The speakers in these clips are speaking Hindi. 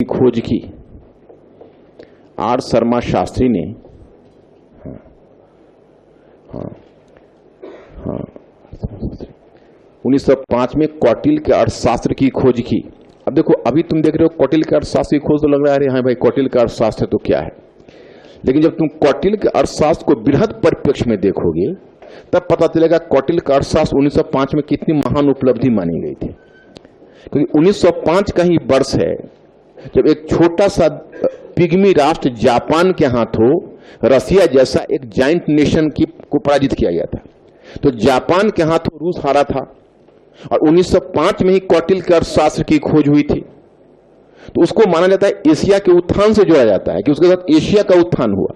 खोज की आर शर्मा शास्त्री ने 1905 में कौटिल्य के अर्थशास्त्र की खोज की। अब देखो, अभी तुम देख रहे हो कौटिल्य के अर्थशास्त्र की खोज, तो लग रहा है हाँ भाई कौटिल्य का अर्थशास्त्र तो क्या है, लेकिन जब तुम कौटिल्य के अर्थशास्त्र को बृहद परिप्रेक्ष्य में देखोगे तब पता चलेगा कौटिल्य का अर्थशास्त्र 1905 में कितनी महान उपलब्धि मानी गई थी। क्योंकि 1905 का ही वर्ष है जब एक छोटा सा पिग्मी राष्ट्र जापान के हाथों रसिया जैसा एक जाइंट नेशन को पराजित किया गया था। तो जापान के हाथों रूस हारा था और 1905 में ही कौटिल्य के अर्थशास्त्र की खोज हुई थी। तो उसको माना जाता है एशिया के उत्थान से जोड़ा जाता है कि उसके साथ एशिया का उत्थान हुआ।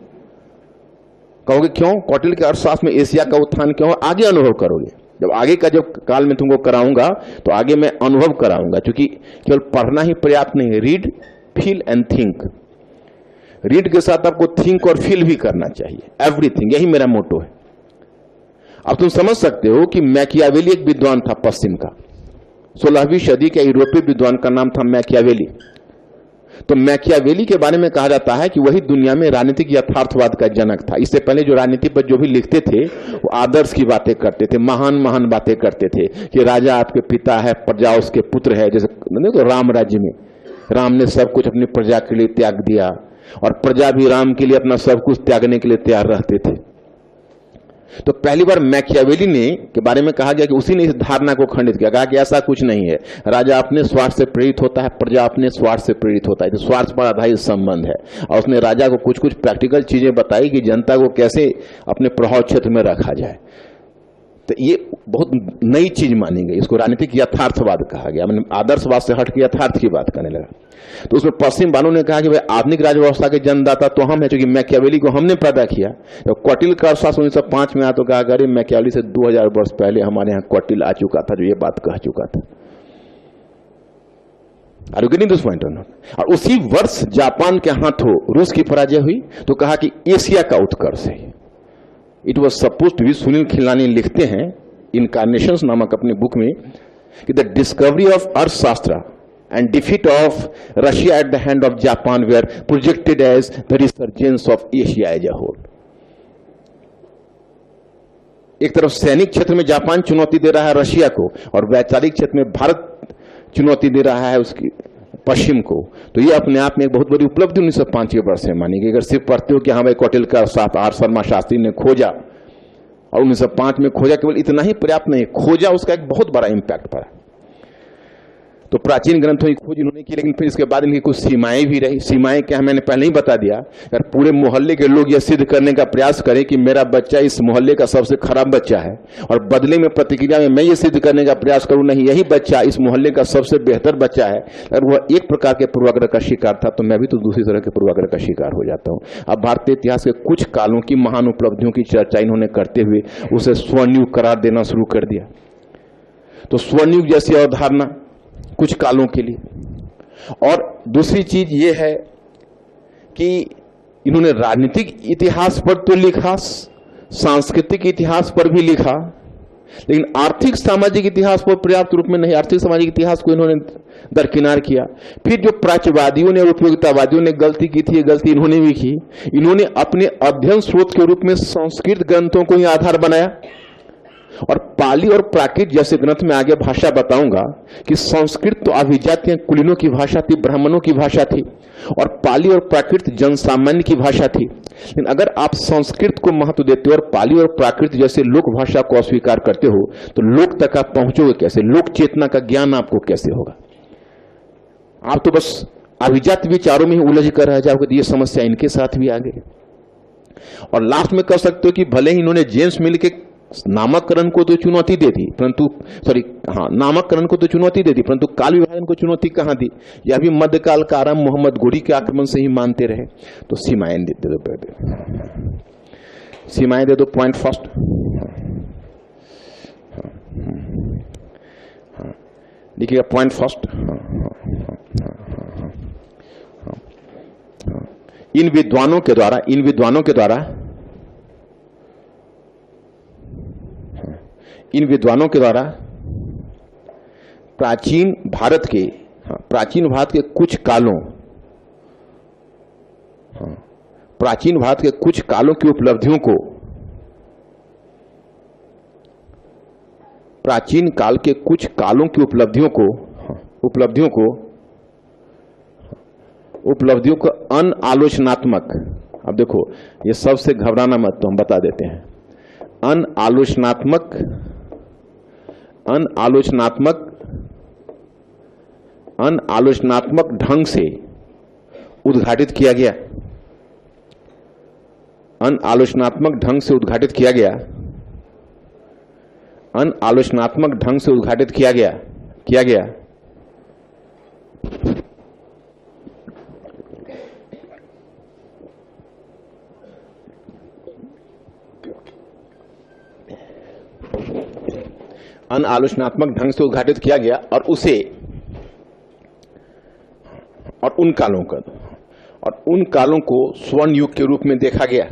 कहोगे क्यों कौटिल्य के अर्थशास्त्र में एशिया का उत्थान क्यों? आगे अनुभव करोगे, जब आगे का जब काल में तुमको कराऊंगा तो आगे मैं अनुभव कराऊंगा। क्योंकि केवल पढ़ना ही पर्याप्त नहीं है, read feel and think. Read के साथ आपको थिंक और फील भी करना चाहिए, एवरीथिंग, यही मेरा मोटो है। अब तुम समझ सकते हो कि मैकियावेली एक विद्वान था पश्चिम का, 16वीं सदी के यूरोपीय विद्वान का नाम था मैकियावेली। तो मैकियावेली के बारे में कहा जाता है कि वही दुनिया में राजनीतिक यथार्थवाद का जनक था। इससे पहले जो राजनीति पर जो भी लिखते थे वो आदर्श की बातें करते थे, महान महान बातें करते थे कि राजा आपके पिता है, प्रजा उसके पुत्र है। जैसे तो राम राज्य में राम ने सब कुछ अपनी प्रजा के लिए त्याग दिया और प्रजा भी राम के लिए अपना सब कुछ त्यागने के लिए तैयार रहते थे। तो पहली बार मैकियावेली ने के बारे में कहा गया कि उसी ने इस धारणा को खंडित किया, कहा कि ऐसा कुछ नहीं है, राजा अपने स्वार्थ से प्रेरित होता है, प्रजा अपने स्वार्थ से प्रेरित होता है। तो स्वार्थ पर आधारित संबंध है। और उसने राजा को कुछ कुछ प्रैक्टिकल चीजें बताई कि जनता को कैसे अपने प्रभाव क्षेत्र में रखा जाए। तो ये बहुत नई चीज मानी गई, इसको राजनीतिक यथार्थवाद कहा गया। मैंने आदर्शवाद से हट के यथार्थ की बात करने लगा। तो उसमें पश्चिम वालों ने कहा कि भाई आधुनिक राज व्यवस्था के जन्मदाता तो हम है, क्योंकि मैकियावेली को हमने पैदा किया। जब कौटिल्य का अर्थशास्त्र 1905 में आया तो कहा अरे मैकियावेली से 2000 वर्ष पहले हमारे यहाँ कौटिल्य आ चुका था जो ये बात कह चुका था। Are you getting this point or not? और उसी वर्ष जापान के हाथों रूस की पराजय हुई तो कहा कि एशिया का उत्कर्ष है। It was suppose to be, Sunil Khilnani लिखते हैं इनकार्नेशंस नामक अपने बुक में कि द डिस्कवरी ऑफ अर्थशास्त्र and defeat of Russia at the hand of Japan were projected as the resurgence of Asia as a whole. एक तरफ सैनिक क्षेत्र में जापान चुनौती दे रहा है रशिया को और वैचारिक क्षेत्र में भारत चुनौती दे रहा है उसकी पश्चिम को। तो ये अपने आप में एक बहुत बड़ी उपलब्धि 1905 के वर्ष में मानी गई। अगर सिर्फ पढ़ते हो कि हाँ भाई कौटिल्य का अर्थशास्त्र आर शर्मा शास्त्री ने खोजा और 1905 में खोजा, केवल इतना ही पर्याप्त नहीं, खोजा उसका एक बहुत बड़ा इंपैक्ट पड़ा। तो प्राचीन ग्रंथों की खोज इन्होंने की, लेकिन फिर इसके बाद इनकी कुछ सीमाएं भी रही। सीमाएं क्या, मैंने पहले ही बता दिया। अगर पूरे मोहल्ले के लोग यह सिद्ध करने का प्रयास करें कि मेरा बच्चा इस मोहल्ले का सबसे खराब बच्चा है और बदले में प्रतिक्रिया में मैं ये सिद्ध करने का प्रयास करूं नहीं यही बच्चा इस मोहल्ले का सबसे बेहतर बच्चा है, अगर वह एक प्रकार के पूर्वाग्रह का शिकार था तो मैं भी तो दूसरी तरह के पूर्वाग्रह का शिकार हो जाता हूं। अब भारतीय इतिहास के कुछ कालों की महान उपलब्धियों की चर्चा इन्होंने करते हुए उसे स्वर्णयुग करार देना शुरू कर दिया। तो स्वर्णयुग जैसी अवधारणा कुछ कालों के लिए। और दूसरी चीज यह है कि इन्होंने राजनीतिक इतिहास पर तो लिखा, सांस्कृतिक इतिहास पर भी लिखा, लेकिन आर्थिक सामाजिक इतिहास पर पर्याप्त रूप में नहीं। आर्थिक सामाजिक इतिहास को इन्होंने दरकिनार किया। फिर जो प्राच्यवादियों ने और उपयोगितावादियों ने गलती की थी, ये गलती इन्होंने भी की। इन्होंने अपने अध्ययन स्रोत के रूप में संस्कृत ग्रंथों को ही आधार बनाया और पाली और प्राकृत जैसे ग्रंथ में आगे भाषा बताऊंगा कि संस्कृत तो अभिजातीय कुलीनों की भाषा थी, ब्राह्मणों की भाषा थी, और पाली और प्राकृत जनसामान्य की भाषा थी। लेकिन अगर आप संस्कृत को महत्व देते हो और पाली और प्राकृत जैसे लोक भाषा को अस्वीकार करते हो तो लोक तक आप पहुंचोगे कैसे? लोक चेतना का ज्ञान आपको कैसे होगा? आप तो बस अभिजात विचारों में ही उलझ कर रह जाओगे। ये समस्या इनके साथ भी आ गई। और लास्ट में कह सकते हो कि भले ही इन्होंने जेम्स मिल के नामकरण को तो चुनौती दे दी, नामकरण को तो चुनौती दे दी, परंतु काल विभाजन को चुनौती कहां दी? यह भी मध्यकाल का आरंभ मोहम्मद घोरी के आक्रमण से ही मानते रहे। तो सीमाएं दे दो, सीमाएं दे दो। पॉइंट फर्स्ट, देखिएगा पॉइंट फर्स्ट, इन विद्वानों के द्वारा प्राचीन भारत के कुछ कालों प्राचीन भारत के कुछ कालों की उपलब्धियों को, प्राचीन काल के कुछ कालों की उपलब्धियों को अनालोचनात्मक, अब देखो ये सबसे घबराना मत, तो हम बता देते हैं, अनालोचनात्मक ढंग से उद्घाटित किया गया, अनालोचनात्मक ढंग से उद्घाटित किया गया, अनालोचनात्मक ढंग से उद्घाटित किया गया अनालोचनात्मक ढंग से उद्घाटित किया गया और उसे और उन कालों को स्वर्ण युग के रूप में देखा गया,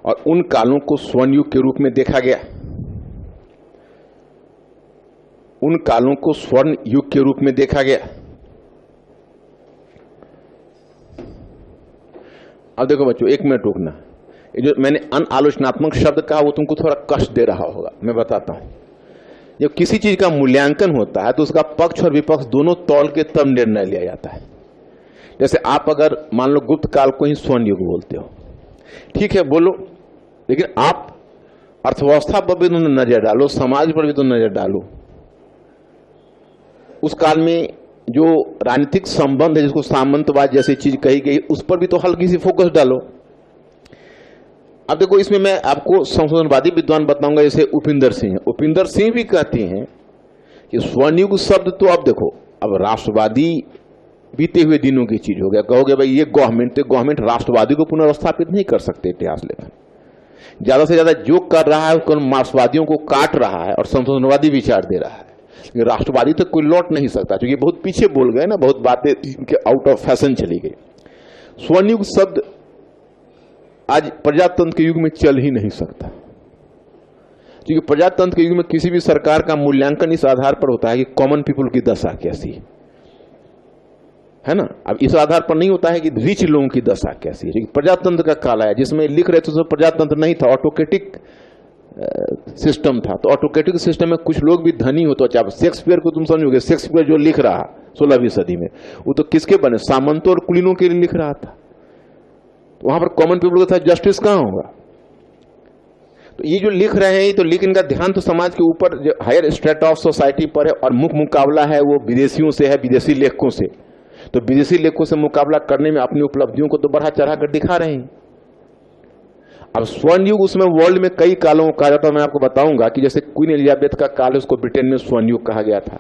और उन कालों को स्वर्ण युग के रूप में देखा गया, उन कालों को स्वर्ण युग के रूप में देखा गया। अब देखो बच्चों, एक मिनट रुकना, ये जो मैंने अनालोचनात्मक शब्द कहा वो तुमको थोड़ा कष्ट दे रहा होगा, मैं बताता हूं। जब किसी चीज का मूल्यांकन होता है तो उसका पक्ष और विपक्ष दोनों तौल के तब निर्णय लिया जाता है। जैसे आप अगर मान लो गुप्त काल को ही स्वर्ण युग बोलते हो, ठीक है बोलो, लेकिन आप अर्थव्यवस्था पर भी तो नजर डालो, समाज पर भी तो नजर डालो। उस काल में जो राजनीतिक संबंध है, जिसको सामंतवाद जैसी चीज कही गई, उस पर भी तो हल्की सी फोकस डालो। अब देखो, इसमें मैं आपको संशोधनवादी विद्वान बताऊंगा, जैसे उपिंदर सिंह भी कहते हैं कि स्वर्णयुग शब्द तो अब देखो, अब राष्ट्रवादी बीते हुए दिनों की चीज हो गया। कहोगे भाई ये गवर्नमेंट राष्ट्रवादी को पुनर्स्थापित नहीं कर सकते इतिहास लेखन। ज्यादा से ज्यादा जो कर रहा है वो मार्क्सवादियों को काट रहा है और संशोधनवादी विचार दे रहा है, लेकिन राष्ट्रवादी तो कोई लौट नहीं सकता, क्योंकि बहुत पीछे बोल गए ना, बहुत बातें इनके आउट ऑफ फैशन चली गई। स्वर्णयुग शब्द आज प्रजातंत्र के युग में चल ही नहीं सकता, क्योंकि प्रजातंत्र के युग में किसी भी सरकार का मूल्यांकन इस आधार पर होता है कि कॉमन पीपल की दशा कैसी है ना। अब इस आधार पर नहीं होता है कि रिच लोगों की दशा कैसी है। प्रजातंत्र का काल आया जिसमें लिख रहे थे तो प्रजातंत्र नहीं था, ऑटोक्रेटिक सिस्टम था। तो ऑटोक्रेटिक सिस्टम में कुछ लोग भी धनी हो, तो अच्छा शेक्सपियर को तुम समझोगे, शेक्सपियर जो लिख रहा 16वीं सदी में, वो तो किसके बने, सामंतों और कुलीनों के लिए लिख रहा था। तो वहां पर कॉमन पीपल का था जस्टिस कहां होगा। तो ये जो लिख रहे हैं, तो लेकिन इनका ध्यान तो समाज के ऊपर जो हायर स्ट्रेटा ऑफ सोसाइटी पर है, और मुकाबला है वो विदेशियों से है, विदेशी लेखकों से। तो विदेशी लेखकों से मुकाबला करने में अपनी उपलब्धियों को तो बढ़ा चढ़ा कर दिखा रहे हैं। अब स्वर्ण युग, उसमें वर्ल्ड में कई कालों को कहा जाता है। मैं आपको बताऊंगा कि जैसे क्वीन एलिजाबेथ का काल, उसको ब्रिटेन में स्वर्ण युग कहा गया था।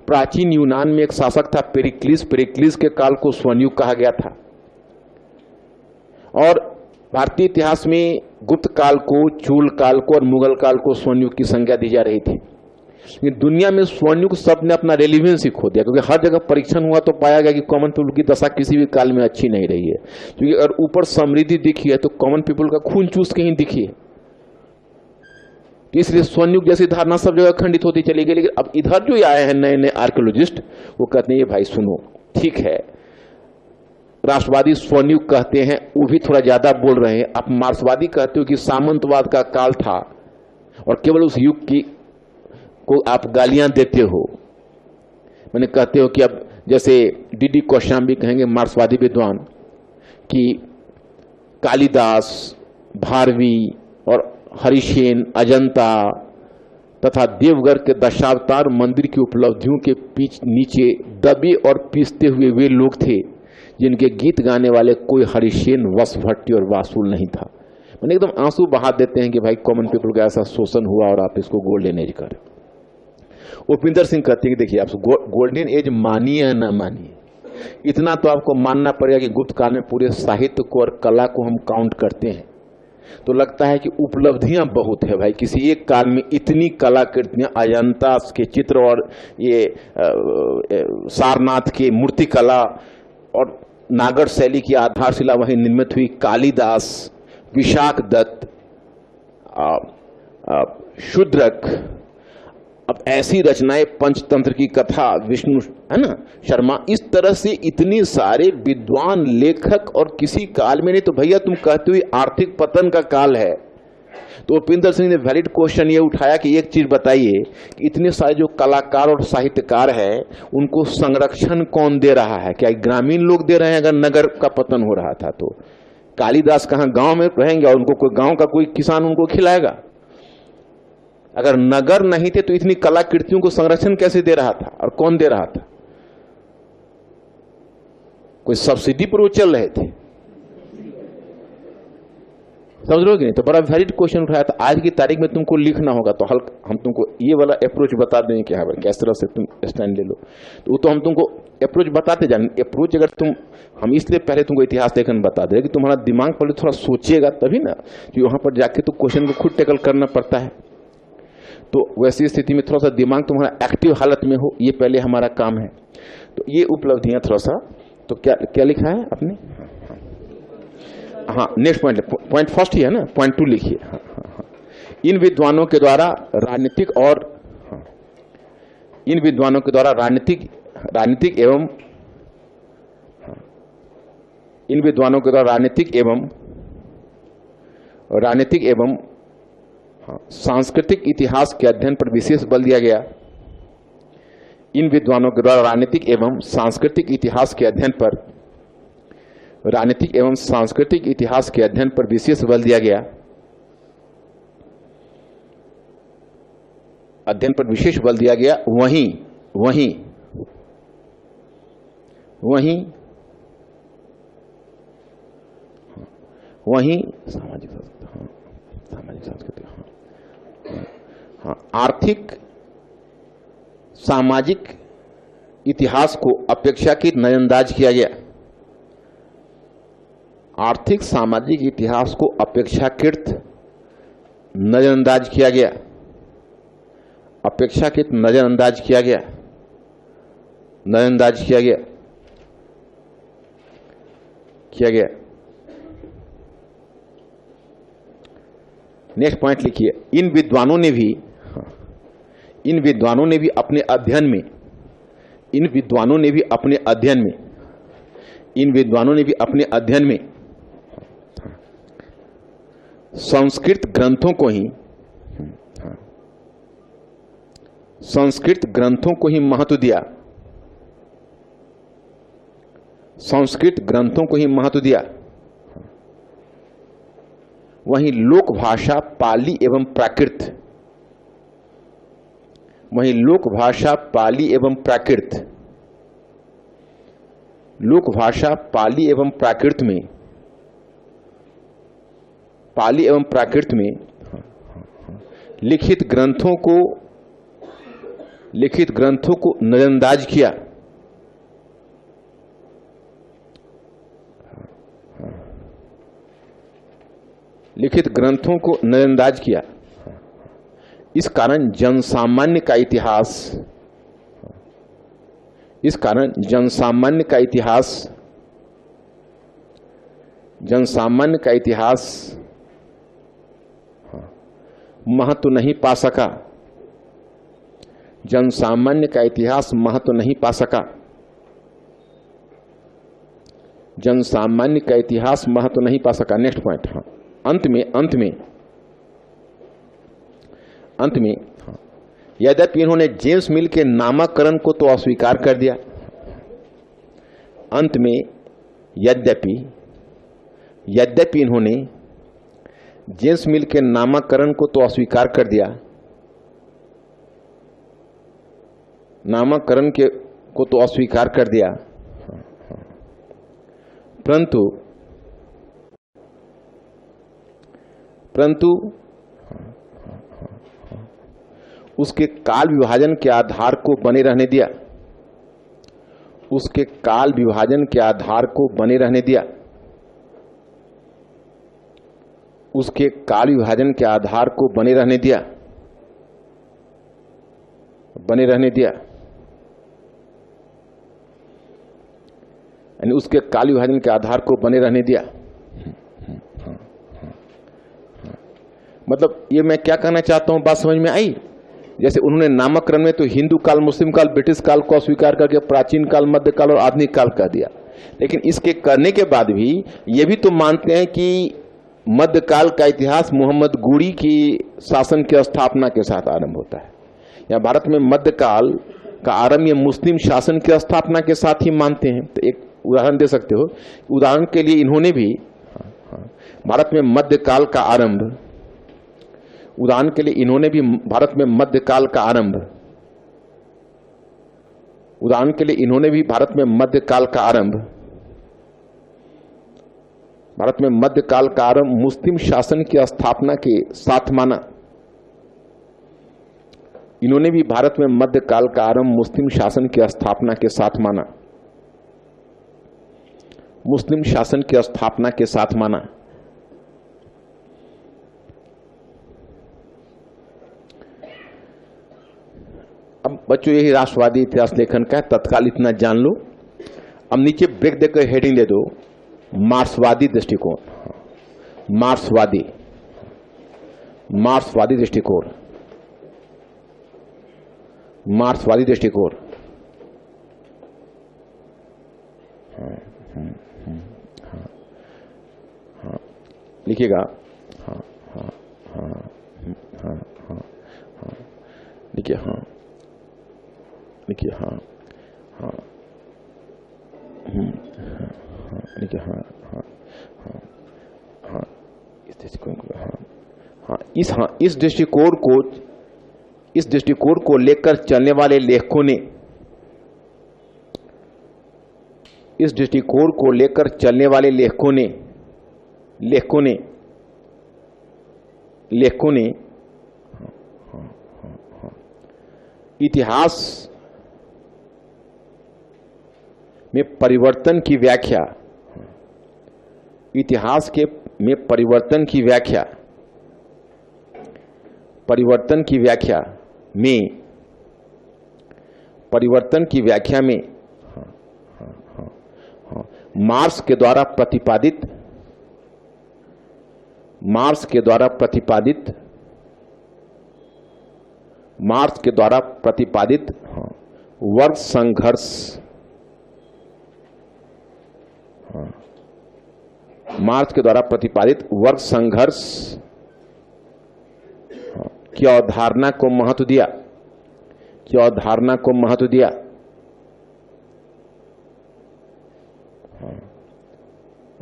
प्राचीन यूनान में एक शासक था पेरिक्लिस के काल को स्वर्ण युग कहा गया था। और भारतीय इतिहास में गुप्त काल को, चूल काल को और मुगल काल को स्वर्ण युग की संज्ञा दी जा रही थी। लेकिन दुनिया में स्वर्ण युग शब्द ने अपना रेलिवेंस ही खो दिया, क्योंकि हर जगह परीक्षण हुआ तो पाया गया कि कॉमन पीपल की दशा किसी भी काल में अच्छी नहीं रही है। क्योंकि अगर ऊपर समृद्धि दिखी है तो कॉमन पीपल का खून चूस के ही दिखी है। इसलिए स्वर्ण युग जैसी धारणा सब जगह खंडित होती चली गई। लेकिन अब इधर जो आए हैं नए नए आर्कियोलॉजिस्ट, वो कहते हैं ये भाई सुनो, ठीक है राष्ट्रवादी स्वर्ण युग कहते हैं, वो भी थोड़ा ज्यादा बोल रहे हैं। आप मार्क्सवादी कहते हो कि सामंतवाद का काल था और केवल उस युग की को आप गालियां देते हो। मैंने कहते हो कि अब जैसे डी कौशाम्बी कहेंगे, मार्क्सवादी विद्वान, कि कालिदास, भारवी और हरिसेन, अजंता तथा देवगढ़ के दशावतार मंदिर की उपलब्धियों के नीचे दबे और पीसते हुए वे लोग थे जिनके गीत गाने वाले कोई हरिसेन, वसभट्टी और वासुल नहीं था। मैंने एकदम आंसू बहा देते हैं कि भाई कॉमन पीपल का ऐसा शोषण हुआ और आप इसको गोल्डन एज करें। उपिंदर सिंह कहते हैं कि देखिए आप गोल्डन एज मानिए या ना मानिए, इतना तो आपको मानना पड़ेगा कि गुप्त काल में पूरे साहित्य को और कला को हम काउंट करते हैं तो लगता है कि उपलब्धियां बहुत है भाई। किसी एक काल में इतनी कलाकृतियां, अजंता के चित्र और ये सारनाथ की मूर्ति कला और नागर शैली की आधारशिला वहीं निर्मित हुई, कालिदास, विशाख दत्त, शूद्रक, अब ऐसी रचनाएं, पंचतंत्र की कथा, विष्णु है ना शर्मा, इस तरह से इतने सारे विद्वान लेखक, और किसी काल में नहीं। तो भैया तुम कहते हुए आर्थिक पतन का काल है, तो उपेंद्र सिंह ने वैलिड क्वेश्चन ये उठाया कि एक चीज बताइए कि इतने सारे जो कलाकार और साहित्यकार हैं उनको संरक्षण कौन दे रहा है? क्या ग्रामीण लोग दे रहे हैं? अगर नगर का पतन हो रहा था तो कालिदास कहाँ गांव में रहेंगे और उनको कोई गांव का कोई किसान उनको खिलाएगा? अगर नगर नहीं थे तो इतनी कलाकृतियों को संरक्षण कैसे दे रहा था और कौन दे रहा था? कोई सब्सिडी पर वो चल रहे थे, समझ लो कि नहीं? तो बड़ा वैलिड क्वेश्चन उठाया था। आज की तारीख में तुमको लिखना होगा तो हम तुमको ये वाला अप्रोच बता देंगे कि हाँ भाई किस तरह से तुम स्टैंड ले लो, तो वो तो हम तुमको अप्रोच बताते जाएंगे। अप्रोच अगर हम इसलिए पहले तुमको इतिहास देखने बता दे कि तुम्हारा दिमाग पहले थोड़ा सोचिएगा तभी ना, कि वहां पर जाके तो क्वेश्चन को खुद टैकल करना पड़ता है। तो वैसी स्थिति में थोड़ा सा दिमाग तुम्हारा एक्टिव हालत में हो, ये पहले हमारा काम है। तो ये उपलब्धियां थोड़ा सा, तो क्या लिखा है आपने? हाँ, नेक्स्ट पॉइंट फर्स्ट ही है ना, पॉइंट 2 लिखिए। हाँ। इन विद्वानों के द्वारा राजनीतिक और इन विद्वानों के द्वारा राजनीतिक एवं सांस्कृतिक इतिहास के अध्ययन पर विशेष बल दिया गया। इन विद्वानों के द्वारा राजनीतिक एवं सांस्कृतिक इतिहास के अध्ययन पर विशेष बल दिया गया। अध्ययन पर विशेष बल दिया गया। वहीं सामाजिक सांस्कृतिक आर्थिक सामाजिक इतिहास को अपेक्षाकृत नजरअंदाज किया गया। आर्थिक सामाजिक इतिहास को अपेक्षाकृत नजरअंदाज किया गया। नेक्स्ट पॉइंट लिखिए। इन विद्वानों ने भी अपने अध्ययन में संस्कृत ग्रंथों को ही महत्व दिया। वहीं लोक भाषा पाली एवं प्राकृत में लिखित ग्रंथों को नजरअंदाज किया। इस कारण जनसामान्य का इतिहास महत्व नहीं पा सका। Next point. हाँ, अंत में यद्यपि इन्होंने जेम्स मिल के नामकरण को तो अस्वीकार कर दिया। यद्यपि इन्होंने जेम्स मिल के नामकरण को तो अस्वीकार कर दिया, परंतु उसके काल विभाजन के आधार को बने रहने दिया। मतलब ये मैं क्या कहना चाहता हूं, बात समझ में आई? जैसे उन्होंने नामकरण में तो हिंदू काल, मुस्लिम काल, ब्रिटिश काल को अस्वीकार करके प्राचीन काल, मध्य काल और आधुनिक काल कह दिया। लेकिन इसके करने के बाद भी ये भी तो मानते हैं कि मध्यकाल का इतिहास मोहम्मद गुरी की शासन की स्थापना के साथ आरंभ होता है। या भारत में मध्यकाल का आरंभ ये मुस्लिम शासन की स्थापना के साथ ही मानते हैं। तो एक उदाहरण दे सकते हो। उदाहरण के लिए इन्होंने भी भारत में मध्यकाल का आरंभ, उदाहरण के लिए इन्होंने भी भारत में मध्यकाल का आरंभ, उदाहरण के लिए इन्होंने भी भारत में मध्यकाल का आरंभ, भारत में मध्यकाल का आरंभ मुस्लिम शासन की स्थापना के साथ माना। इन्होंने भी भारत में मध्यकाल का आरंभ मुस्लिम शासन की स्थापना के साथ माना, मुस्लिम शासन की स्थापना के साथ माना। अब बच्चों यही राष्ट्रवादी इतिहास लेखन का है, तत्काल इतना जान लो। अब नीचे ब्रेक देकर हेडिंग दे दो, मार्क्सवादी दृष्टिकोण, मार्क्सवादी, मार्क्सवादी दृष्टिकोण, मार्क्सवादी दृष्टिकोण। लिखिएगा, हाँ हाँ हाँ हाँ हाँ हाँ, लिखिए, हाँ लिखिए, हाँ हाँ लिखिए, हाँ हाँ हाँ हाँ, इस दृष्टिकोण को, हाँ हाँ इस दृष्टिकोण को लेकर चलने वाले लेखकों ने, इस दृष्टिकोण को लेकर चलने वाले लेखकों ने इतिहास में परिवर्तन की व्याख्या, इतिहास के में परिवर्तन की व्याख्या, परिवर्तन की व्याख्या में, परिवर्तन की व्याख्या में मार्क्स के द्वारा प्रतिपादित, मार्क्स के द्वारा प्रतिपादित, मार्क्स के द्वारा प्रतिपादित वर्ग संघर्ष, मार्क्स के द्वारा प्रतिपादित वर्ग संघर्ष की अवधारणा को महत्व दिया, की अवधारणा को महत्व दिया,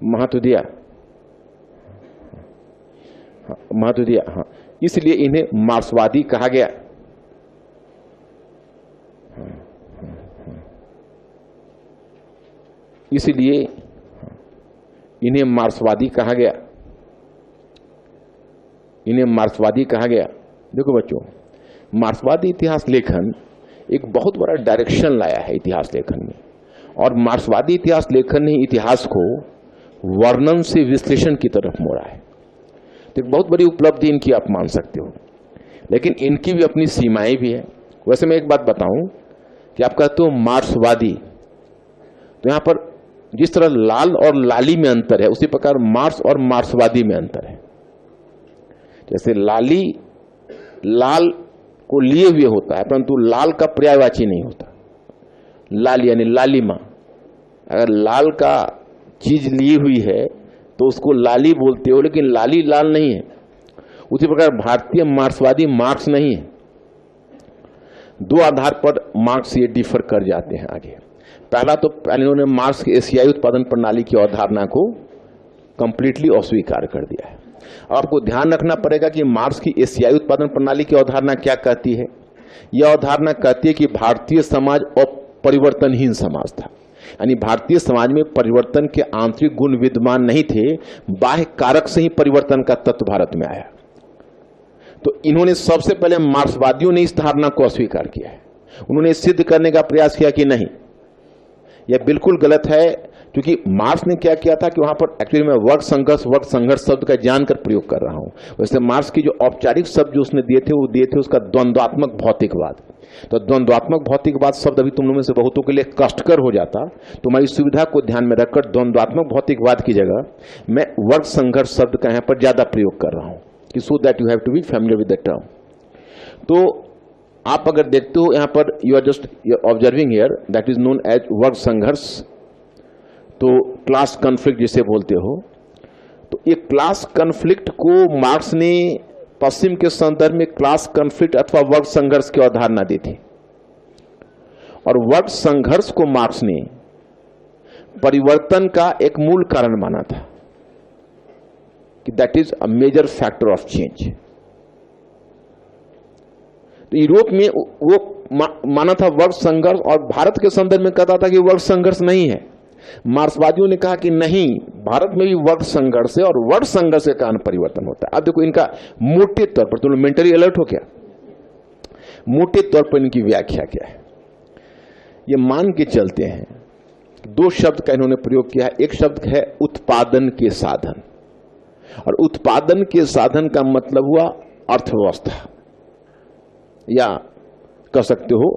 महत्व दिया, महत्व दिया। हाँ, इसलिए इन्हें मार्क्सवादी कहा गया। इसलिए इन्हें मार्क्सवादी कहा गया, इन्हें मार्क्सवादी कहा गया। देखो बच्चों, मार्क्सवादी इतिहास लेखन एक बहुत बड़ा डायरेक्शन लाया है इतिहास लेखन में, और मार्क्सवादी इतिहास लेखन ने इतिहास को वर्णन से विश्लेषण की तरफ मोड़ा है। तो एक बहुत बड़ी उपलब्धि इनकी आप मान सकते हो, लेकिन इनकी भी अपनी सीमाएं भी है। वैसे मैं एक बात बताऊं कि आप कहते हो मार्क्सवादी, तो यहां पर जिस तरह लाल और लाली में अंतर है, उसी प्रकार मार्क्स और मार्क्सवादी में अंतर है। जैसे लाली लाल को लिए हुए होता है, परंतु लाल का पर्यायवाची नहीं होता। लाल यानी लालिमा, अगर लाल का चीज ली हुई है तो उसको लाली बोलते हो, लेकिन लाली लाल नहीं है। उसी प्रकार भारतीय मार्क्सवादी मार्क्स नहीं है। दो आधार पर मार्क्स ये डिफर कर जाते हैं आगे। पहला तो पहले उन्होंने मार्क्स की एशियाई उत्पादन प्रणाली की अवधारणा को कंप्लीटली अस्वीकार कर दिया है। अब आपको ध्यान रखना पड़ेगा कि मार्क्स की एशियाई उत्पादन प्रणाली की अवधारणा क्या कहती है। यह अवधारणा कहती है कि भारतीय समाज अपरिवर्तनहीन समाज था, यानी भारतीय समाज में परिवर्तन के आंतरिक गुण विद्यमान नहीं थे, बाह्य कारक से ही परिवर्तन का तत्व भारत में आया। तो इन्होंने सबसे पहले, मार्क्सवादियों ने इस धारणा को अस्वीकार किया है। उन्होंने सिद्ध करने का प्रयास किया कि नहीं, यह बिल्कुल गलत है, क्योंकि मार्क्स ने क्या किया था कि वहां पर एक्चुअली मैं वर्ग संघर्ष शब्द का जानकर प्रयोग कर रहा हूं। वैसे मार्क्स की जो औपचारिक शब्द जो उसने दिए थे, वो दिए थे उसका द्वंद्वात्मक भौतिकवाद। तो द्वंद्वात्मक भौतिकवाद शब्द अभी तुम लोगों में से बहुतों के लिए कष्टकर हो जाता। तुम्हारी सुविधा को ध्यान में रखकर द्वंद्वात्मक भौतिकवाद की जगह मैं वर्ग संघर्ष शब्द का यहां पर ज्यादा प्रयोग कर रहा हूं, कि so that you have to be familiar with the term. तो आप अगर देखते हो यहां पर you are just observing here, that is known as वर्ग संघर्ष, तो क्लास कॉन्फ्लिक्ट जिसे बोलते हो। तो ये क्लास कॉन्फ्लिक्ट को मार्क्स ने पश्चिम के संदर्भ में क्लास कॉन्फ्लिक्ट अथवा वर्ग संघर्ष की अवधारणा दी थी, और वर्ग संघर्ष को मार्क्स ने परिवर्तन का एक मूल कारण माना था कि that is a major factor of change. तो यूरोप में वो माना था वर्ग संघर्ष, और भारत के संदर्भ में कहता था कि वर्ग संघर्ष नहीं है। मार्क्सवादियों ने कहा कि नहीं, भारत में भी वर्ग संघर्ष है और वर्ग संघर्ष के कारण परिवर्तन होता है। अब देखो इनका मोटे तौर पर, तुम मेंटली अलर्ट हो क्या, मोटे तौर पर इनकी व्याख्या क्या है। ये मान के चलते हैं, दो शब्द का इन्होंने प्रयोग किया है। एक शब्द है उत्पादन के साधन, और उत्पादन के साधन का मतलब हुआ अर्थव्यवस्था, या कह सकते हो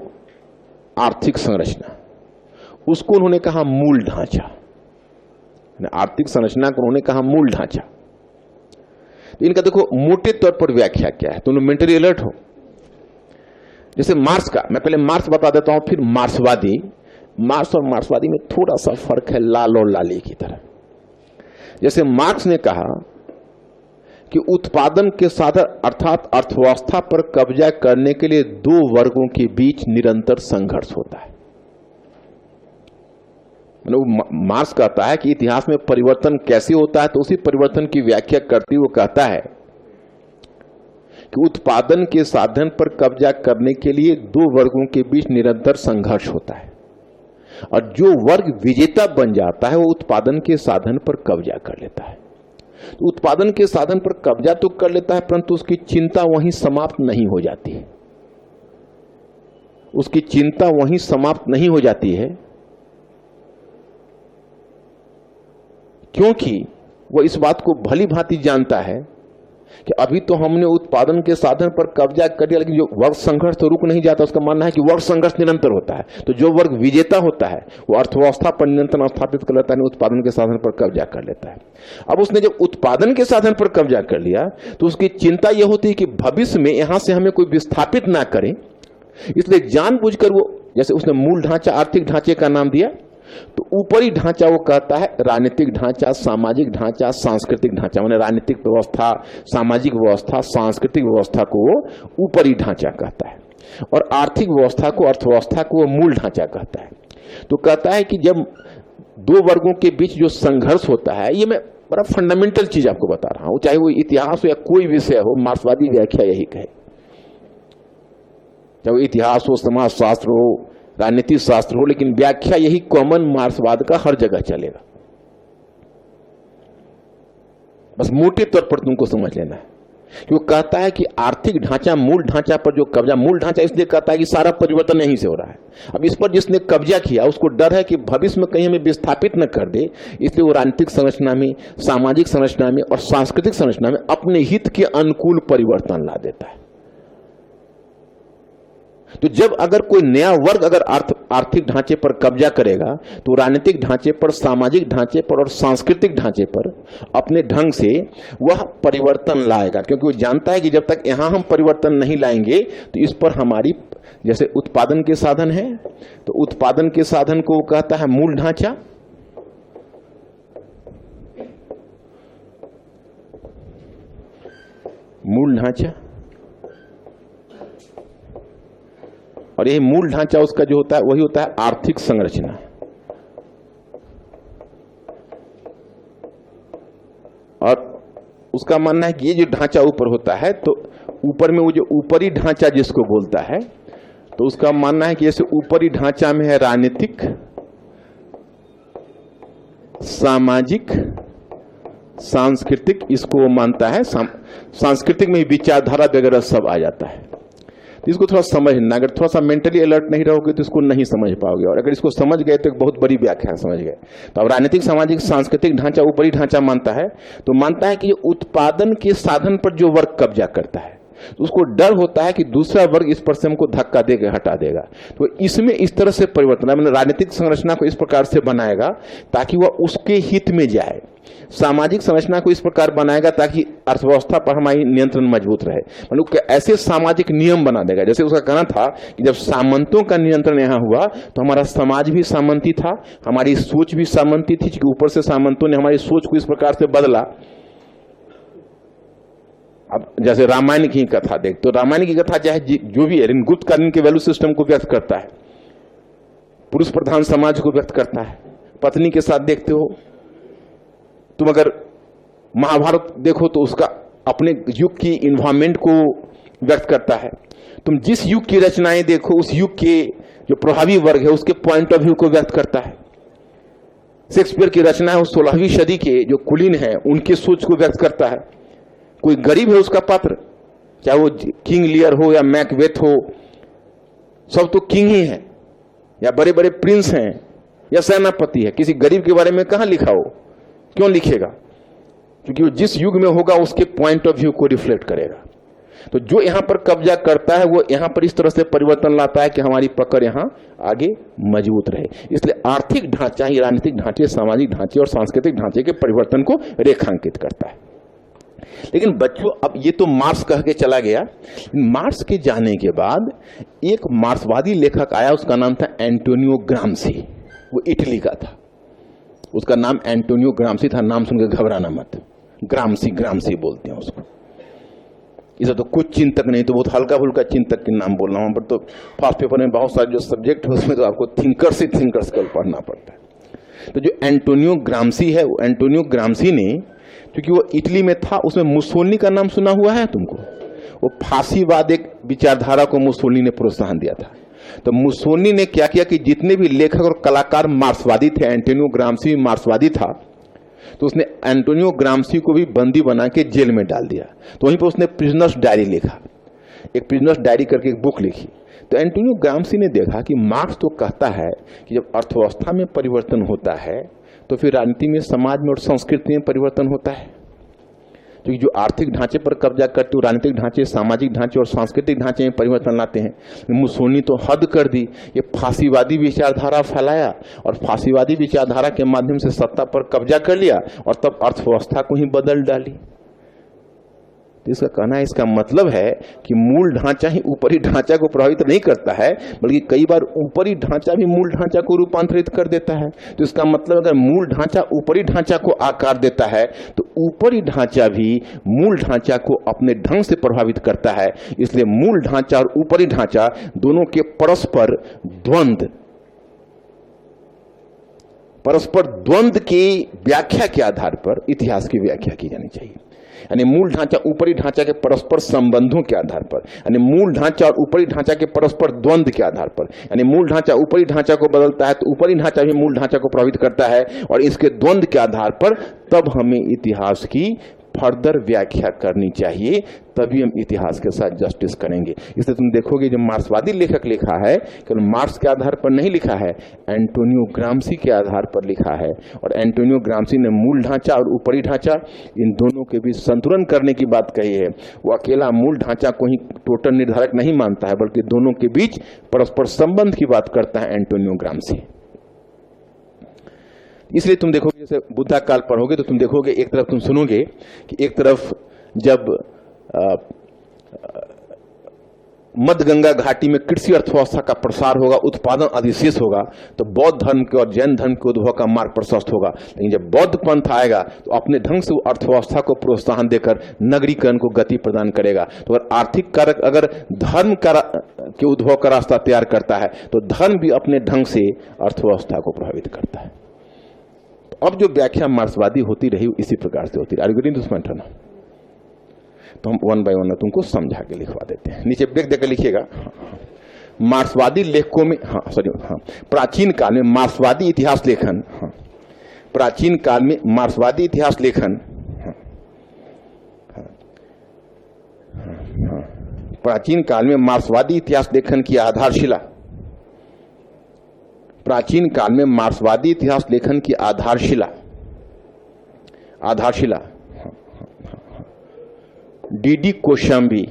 आर्थिक संरचना। उसको उन्होंने कहा मूल ढांचा, आर्थिक संरचना को उन्होंने कहा मूल ढांचा। तो इनका देखो मोटे तौर पर व्याख्या क्या है, तुम मेंटली अलर्ट हो। जैसे मार्क्स का, मैं पहले मार्क्स बता देता हूं, फिर मार्क्सवादी। मार्क्स और मार्क्सवादी में थोड़ा सा फर्क है, लाल और लाली की तरह। जैसे मार्क्स ने कहा कि उत्पादन के साधन अर्थात अर्थव्यवस्था पर कब्जा करने के लिए दो वर्गों के बीच निरंतर संघर्ष होता है। मार्क्स कहता है कि इतिहास में परिवर्तन कैसे होता है, तो उसी परिवर्तन की व्याख्या करते हुए कहता है कि उत्पादन के साधन पर कब्जा करने के लिए दो वर्गों के बीच निरंतर संघर्ष होता है, और जो वर्ग विजेता बन जाता है वो उत्पादन के साधन पर कब्जा कर लेता है। तो उत्पादन के साधन पर कब्जा तो कर लेता है, परंतु उसकी चिंता वहीं समाप्त नहीं हो जाती है। उसकी चिंता वहीं समाप्त नहीं हो जाती है, क्योंकि वह इस बात को भली भांति जानता है कि अभी तो हमने उत्पादन के साधन पर कब्जा कर दिया, लेकिन जो वर्ग संघर्ष तो रुक नहीं जाता। उसका मानना है कि वर्ग संघर्ष निरंतर होता है। तो जो वर्ग विजेता होता है वो अर्थव्यवस्था पर नियंत्रण स्थापित कर लेता है, उत्पादन के साधन पर कब्जा कर लेता है। अब उसने जब उत्पादन के साधन पर कब्जा कर लिया तो उसकी चिंता यह होती है कि भविष्य में यहां से हमें कोई विस्थापित ना करे, इसलिए जानबूझकर वो, जैसे उसने मूल ढांचा आर्थिक ढांचे का नाम दिया, तो ऊपरी ढांचा वो कहता है राजनीतिक ढांचा, सामाजिक ढांचा, सांस्कृतिक ढांचा। मैंने राजनीतिक व्यवस्था, सामाजिक व्यवस्था, सांस्कृतिक व्यवस्था को वो ऊपरी ढांचा कहता है, और आर्थिक व्यवस्था को, अर्थव्यवस्था को वो मूल ढांचा कहता है। तो कहता है कि जब दो वर्गों के बीच जो संघर्ष होता है, ये मैं बड़ा फंडामेंटल चीज आपको बता रहा हूं, चाहे वो इतिहास हो या कोई विषय हो, मार्क्सवादी व्याख्या यही कहे। चाहे वो इतिहास हो, समाज शास्त्र हो, राजनीतिक शास्त्र हो, लेकिन व्याख्या यही कॉमन मार्क्सवाद का हर जगह चलेगा। बस मोटे तौर पर तुमको समझ लेना है कि वो कहता है कि आर्थिक ढांचा, मूल ढांचा पर जो कब्जा, मूल ढांचा इसलिए कहता है कि सारा परिवर्तन यहीं से हो रहा है। अब इस पर जिसने कब्जा किया उसको डर है कि भविष्य में कहीं हमें विस्थापित न कर दे, इसलिए वो राजनीतिक संरचना में, सामाजिक संरचना में और सांस्कृतिक संरचना में अपने हित के अनुकूल परिवर्तन ला देता है। तो जब अगर कोई नया वर्ग अगर आर्थिक ढांचे पर कब्जा करेगा, तो राजनीतिक ढांचे पर, सामाजिक ढांचे पर और सांस्कृतिक ढांचे पर अपने ढंग से वह परिवर्तन लाएगा, क्योंकि वो जानता है कि जब तक यहां हम परिवर्तन नहीं लाएंगे तो इस पर हमारी, जैसे उत्पादन के साधन है, तो उत्पादन के साधन को वो कहता है मूल ढांचा, मूल ढांचा, और यही मूल ढांचा उसका जो होता है वही होता है आर्थिक संरचना। और उसका मानना है कि ये जो ढांचा ऊपर होता है, तो ऊपर में वो जो ऊपरी ढांचा जिसको बोलता है, तो उसका मानना है कि जैसे ऊपरी ढांचा में है राजनीतिक, सामाजिक, सांस्कृतिक, इसको वो मानता है। सांस्कृतिक में विचारधारा वगैरह सब आ जाता है। तो इसको थोड़ा समझना, अगर थोड़ा सा मेंटली अलर्ट नहीं रहोगे तो इसको नहीं समझ पाओगे, और अगर इसको समझ गए तो एक बहुत बड़ी व्याख्या समझ गए। तो अब राजनीतिक, सामाजिक, सांस्कृतिक ढांचा ऊपरी ढांचा मानता है, तो मानता है कि उत्पादन के साधन पर जो वर्ग कब्जा करता है, तो उसको डर होता है कि दूसरा वर्ग इस पर से हमको धक्का देकर हटा देगा। तो इसमें इस तरह से परिवर्तन, मैंने राजनीतिक संरचना को इस प्रकार से बनाएगा ताकि वह उसके हित में जाए, सामाजिक संरचना को इस प्रकार बनाएगा ताकि अर्थव्यवस्था पर हमारी नियंत्रण मजबूत रहे, मतलब ऐसे सामाजिक नियम बना देगा। जैसे उसका कहना था कि जब सामंतों का नियंत्रण यहाँ हुआ तो हमारा समाज भी सामंती था, हमारी सोच भी सामंती थी, क्योंकि ऊपर से सामंतों ने हमारी सोच को इस प्रकार से बदला। अब जैसे रामायण की कथा देख, तो रामायण की कथा चाहे जो भी है, गुप्तकालीन के वैल्यू सिस्टम को व्यक्त करता है, पुरुष प्रधान समाज को व्यक्त करता है। पत्नी के साथ देखते हो तुम, अगर महाभारत देखो तो उसका अपने युग की इन्वायरमेंट को व्यक्त करता है। तुम जिस युग की रचनाएं देखो उस युग के जो प्रभावी वर्ग है उसके पॉइंट ऑफ व्यू को व्यक्त करता है। शेक्सपियर की रचना है, 16वीं सदी के जो कुलीन है उनके सोच को व्यक्त करता है। कोई गरीब है उसका पात्र, चाहे वो किंग लियर हो या मैकबेथ हो, सब तो किंग ही है, या बड़े बड़े प्रिंस हैं या सेनापति है। किसी गरीब के बारे में कहां लिखा हो, क्यों लिखेगा? क्योंकि वो जिस युग में होगा उसके पॉइंट ऑफ व्यू को रिफ्लेक्ट करेगा। तो जो यहां पर कब्जा करता है वो यहां पर इस तरह से परिवर्तन लाता है कि हमारी पकड़ यहां आगे मजबूत रहे। इसलिए आर्थिक ढांचा ही राजनीतिक ढांचे, सामाजिक ढांचे और सांस्कृतिक ढांचे के परिवर्तन को रेखांकित करता है। लेकिन बच्चों, अब ये तो मार्क्स कह के चला गया। मार्क्स के जाने के बाद एक मार्क्सवादी लेखक आया, उसका नाम था एंटोनियो ग्राम्सी। वो इटली का था, उसका नाम एंटोनियो ग्राम्सी था। नाम सुनकर घबराना मत, ग्राम्सी ग्राम्सी बोलते हैं उसको। इसे तो कुछ चिंतक नहीं, तो बहुत हल्का फुल्का चिंतक के नाम बोल रहा हूं, पर तो फर्स्ट पेपर में बहुत सारे जो सब्जेक्ट है उसमें तो आपको थिंकर्स ही थिंकर्स को पढ़ना पड़ता है। तो जो एंटोनियो ग्राम्सी है, वो एंटोनियो ग्राम्सी ने, क्योंकि वो इटली में था, उसमें मुसोलिनी का नाम सुना हुआ है तुमको? वो फांसीवाद एक विचारधारा को मुसोलिनी ने प्रोत्साहन दिया था। तो मुसोलिनी ने क्या किया कि जितने भी लेखक और कलाकार मार्क्सवादी थे, एंटोनियो ग्राम्सी भी मार्क्सवादी था, तो उसने एंटोनियो ग्राम्सी को भी बंदी बना के जेल में डाल दिया। तो वहीं पर उसने प्रिजनर्स डायरी लिखा, एक प्रिजनर्स डायरी करके एक बुक लिखी। तो एंटोनियो ग्राम्सी ने देखा कि मार्क्स तो कहता है कि जब अर्थव्यवस्था में परिवर्तन होता है तो फिर राजनीति में, समाज में और संस्कृति में परिवर्तन होता है। क्योंकि जो आर्थिक ढांचे पर कब्जा करते हो, राजनीतिक ढांचे, सामाजिक ढांचे और सांस्कृतिक ढांचे में परिवर्तन लाते हैं। मुसोलिनी तो हद कर दी, ये फांसीवादी विचारधारा फैलाया और फांसीवादी विचारधारा के माध्यम से सत्ता पर कब्जा कर लिया और तब अर्थव्यवस्था को ही बदल डाली। तो इसका कहना है, इसका मतलब है कि मूल ढांचा ही ऊपरी ढांचा को प्रभावित नहीं करता है, बल्कि कई बार ऊपरी ढांचा भी मूल ढांचा को रूपांतरित कर देता है। तो इसका मतलब अगर मूल ढांचा ऊपरी ढांचा को आकार देता है तो ऊपरी ढांचा भी मूल ढांचा को अपने ढंग से प्रभावित करता है। इसलिए मूल ढांचा और ऊपरी ढांचा दोनों के परस्पर द्वंद्व की व्याख्या के आधार पर इतिहास की व्याख्या की जानी चाहिए। यानी मूल ढांचा ऊपरी ढांचा के परस्पर संबंधों के आधार पर, यानी मूल ढांचा और ऊपरी ढांचा के परस्पर द्वंद्व के आधार पर, यानी मूल ढांचा ऊपरी ढांचा को बदलता है तो ऊपरी ढांचा भी मूल ढांचा को प्रभावित करता है, और इसके द्वंद्व के आधार पर तब हमें इतिहास की फर्दर व्याख्या करनी चाहिए, तभी हम इतिहास के साथ जस्टिस करेंगे। इसलिए तुम देखोगे जो मार्क्सवादी लेखक लिखा है, केवल मार्क्स के आधार पर नहीं लिखा है, एंटोनियो ग्राम्सी के आधार पर लिखा है। और एंटोनियो ग्राम्सी ने मूल ढांचा और ऊपरी ढांचा इन दोनों के बीच संतुलन करने की बात कही है। वो अकेला मूल ढांचा को ही टोटल निर्धारक नहीं मानता है, बल्कि दोनों के बीच परस्पर संबंध की बात करता है एंटोनियो ग्राम्सी। इसलिए तुम देखोगे, जैसे बुद्धा काल पढ़ोगे तो तुम देखोगे, एक तरफ तुम सुनोगे कि एक तरफ जब मध्य गंगा घाटी में कृषि अर्थव्यवस्था का प्रसार होगा, उत्पादन अधिशेष होगा, तो बौद्ध धर्म के और जैन धर्म के उद्भव का मार्ग प्रशस्त होगा। लेकिन जब बौद्ध पंथ आएगा तो अपने ढंग से वो अर्थव्यवस्था को प्रोत्साहन देकर नगरीकरण को गति प्रदान करेगा। तो अगर आर्थिक कारक अगर धर्म के उद्भव का रास्ता तैयार करता है तो धर्म भी अपने ढंग से अर्थव्यवस्था को प्रभावित करता है। अब जो व्याख्या मार्क्सवादी होती रही इसी प्रकार से होती रही। आर्गुमेंट दुश्मन ना, तो हम वन बाय वन तुमको समझा के लिखवा देते हैं। नीचे ब्रेक देकर लिखिएगा। मार्क्सवादी लेखकों में, प्राचीन काल में मार्क्सवादी इतिहास लेखन, प्राचीन काल में मार्क्सवादी इतिहास लेखन, प्राचीन काल में मार्क्सवादी इतिहास लेखन की आधारशिला, प्राचीन काल में मार्क्सवादी इतिहास लेखन की आधारशिला डीडी कोशाम्बी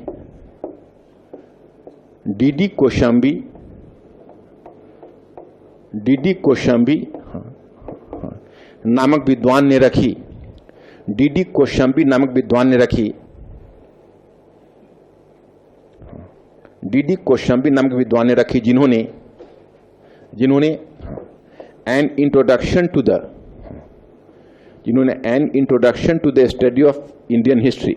डीडी कोशाम्बी नामक विद्वान ने रखी। डीडी कोशाम्बी नामक विद्वान ने रखी। डीडी कोशाम्बी नामक विद्वान ने रखी जिन्होंने an introduction to the study of Indian history,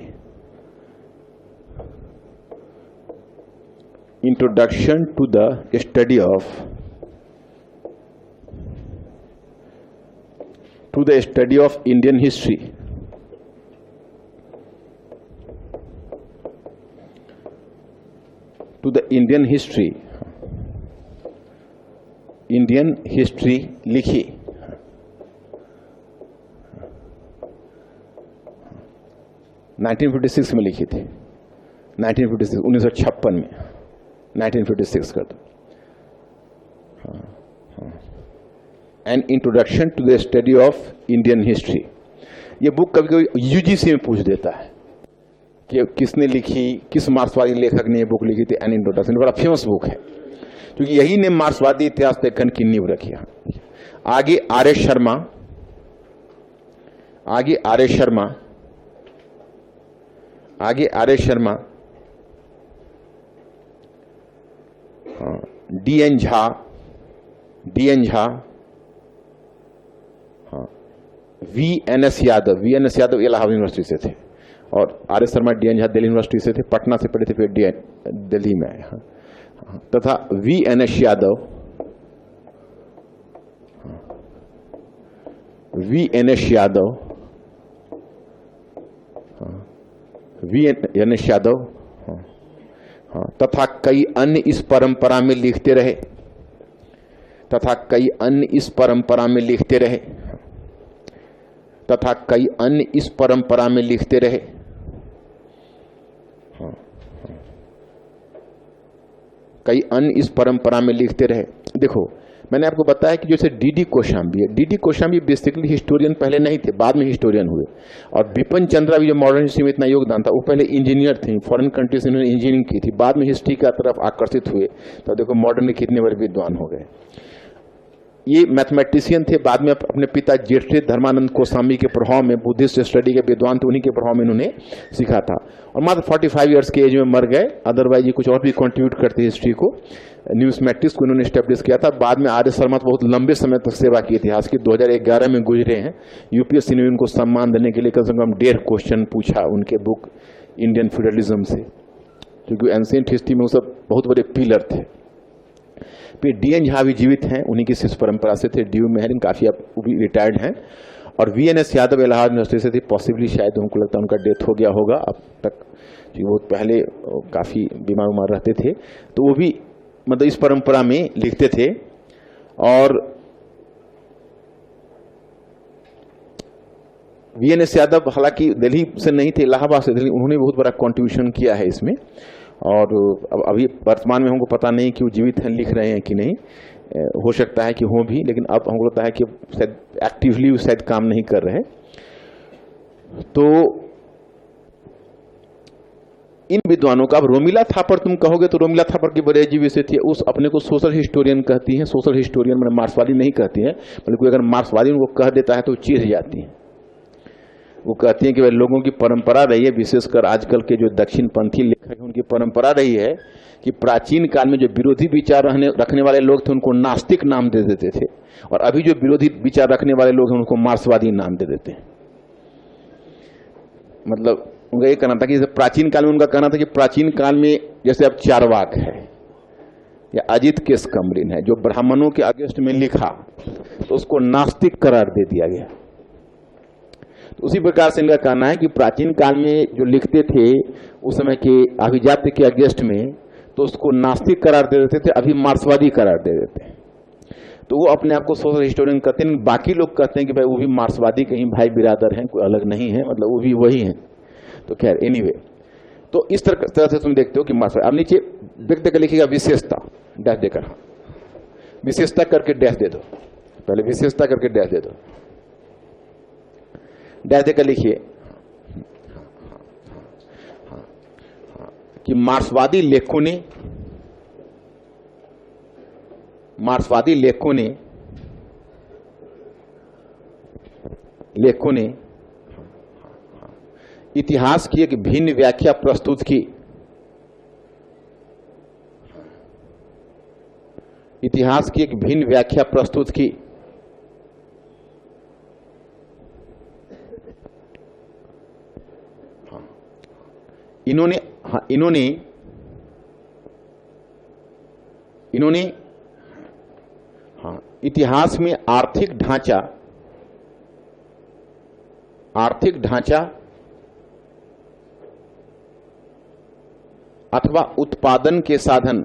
introduction to the study of Indian history, to the Indian history लिखी। – 1956 में लिखी थी। 1956 में 1956 कर दो। An introduction to the study of Indian history. ये बुक कभी कभी यूजीसी में पूछ देता है कि किसने लिखी, किस मार्क्सवादी लेखक ने ये बुक लिखी थी। एन इंट्रोडक्शन बड़ा फेमस बुक है क्योंकि यही ने मार्क्सवादी इतिहास लेखन की नींव रखी। आगे R S Sharma, D N Jha, V N S Yadav Allahabad university से थे और R S Sharma, D N Jha Delhi university से थे। पटना से पढ़े थे, फिर दिल्ली में आए। तथा वी एन एस यादव तथा कई अन्य इस परंपरा में लिखते रहे। देखो मैंने आपको बताया कि जैसे डीडी कोशाम्बी बेसिकली हिस्टोरियन पहले नहीं थे, बाद में हिस्टोरियन हुए। और बिपिन चंद्रा भी जो मॉडर्न हिस्ट्री में इतना योगदान था, वो पहले इंजीनियर थे, फॉरेन कंट्री से इन्होंने इंजीनियरिंग की थी, बाद में हिस्ट्री की तरफ आकर्षित हुए। तो देखो मॉडर्न में कितने बड़े विद्वान हो गए। ये मैथमेटिशियन थे, बाद में अपने पिता जेठे धर्मानंद कोसाम्बी के प्रभाव में, बुद्धिस्ट स्टडी के विद्वान थे, उन्हीं के प्रभाव में इन्होंने सीखा था। और मात्र 45 ईयर्स के एज में मर गए। अदरवाइज ये कुछ और भी कंट्रीब्यूट करते हिस्ट्री को। न्यूमिस्मेटिक्स को इन्होंने एस्टेब्लिश किया था। बाद में आर एस शर्मा बहुत लंबे समय तक सेवा की इतिहास की, 2011 में गुजरे हैं। यूपीएससी ने उनको सम्मान देने के लिए कम से कम 1.5 क्वेश्चन पूछा उनके बुक इंडियन फ्यूडलिज्म से, क्योंकि एंशिएंट हिस्ट्री में वो सब बहुत बड़े पिलर थे। फिर डी एन झा भी जीवित हैं, उन्हीं की शिष्य परंपरा से थे। डी यू मेहरिन काफी अब वो भी रिटायर्ड हैं। और V N S Yadav Allahabad university से थे। पॉसिबली शायद उनको लगता है उनका डेथ हो गया होगा अब तक, वो पहले काफी बीमार रहते थे। तो वो भी मतलब इस परंपरा में लिखते थे। और वी एन एस यादव हालांकि दिल्ली से नहीं थे, इलाहाबाद से थे, उन्होंने बहुत बड़ा कंट्रीब्यूशन किया है इसमें। और अभी वर्तमान में हमको पता नहीं कि वो जीवित हैं, लिख रहे हैं कि नहीं, हो सकता है कि हो भी, लेकिन अब हमको लगता है कि शायद एक्टिवली शायद काम नहीं कर रहे। तो इन विद्वानों का, अब रोमिला थापर तुम कहोगे तो रोमिला थापर की बड़ी अजीब विषय थी। उस अपने को सोशल हिस्टोरियन कहती हैं। सोशल हिस्टोरियन मैंने मार्क्सवादी नहीं कहती हैं, मतलब कोई अगर मार्क्सवादी उनको कह देता है तो चिढ़ जाती हैं। वो कहती हैं कि भाई लोगों की परंपरा रही है, विशेषकर आजकल के जो दक्षिणपंथी लेखक हैं उनकी परंपरा रही है कि प्राचीन काल में जो विरोधी विचार रखने वाले लोग थे उनको नास्तिक नाम दे देते थे, और अभी जो विरोधी विचार रखने वाले लोग हैं उनको मार्क्सवादी नाम दे देते हैं। मतलब उनका ये कहना था कि जैसे प्राचीन काल में, उनका कहना था कि प्राचीन काल में जैसे अब चारवाक है या अजित केशकमरिन है, जो ब्राह्मणों के अगेंस्ट में लिखा तो उसको नास्तिक करार दे दिया गया। तो उसी प्रकार से इनका कहना है कि प्राचीन काल में जो लिखते थे उस समय के अभिजात्य के अगेंस्ट में, तो उसको नास्तिक करार दे देते थे, अभी मार्क्सवादी करार दे देते हैं। तो वो अपने आप को सोशल हिस्टोरियन कहते हैं। बाकी लोग कहते हैं कि भाई वो भी मार्क्सवादी के ही भाई बिरादर हैं, कोई अलग नहीं है, मतलब वो भी वही हैं। तो खैर एनीवे, तो इस तरह से तुम देखते हो कि मार्क्सवादी। अब नीचे व्यक्ति का लिखिएगा विशेषता, डैश देकर, विशेषता करके डैश दे दो, पहले विशेषता करके डैश दे दो, डैश देकर लिखिए कि मार्क्सवादी लेखकों ने मार्क्सवादी लेखकों ने इतिहास की एक भिन्न व्याख्या प्रस्तुत की। इतिहास की एक भिन्न व्याख्या प्रस्तुत की। इन्होंने इतिहास में आर्थिक ढांचा अथवा उत्पादन के साधन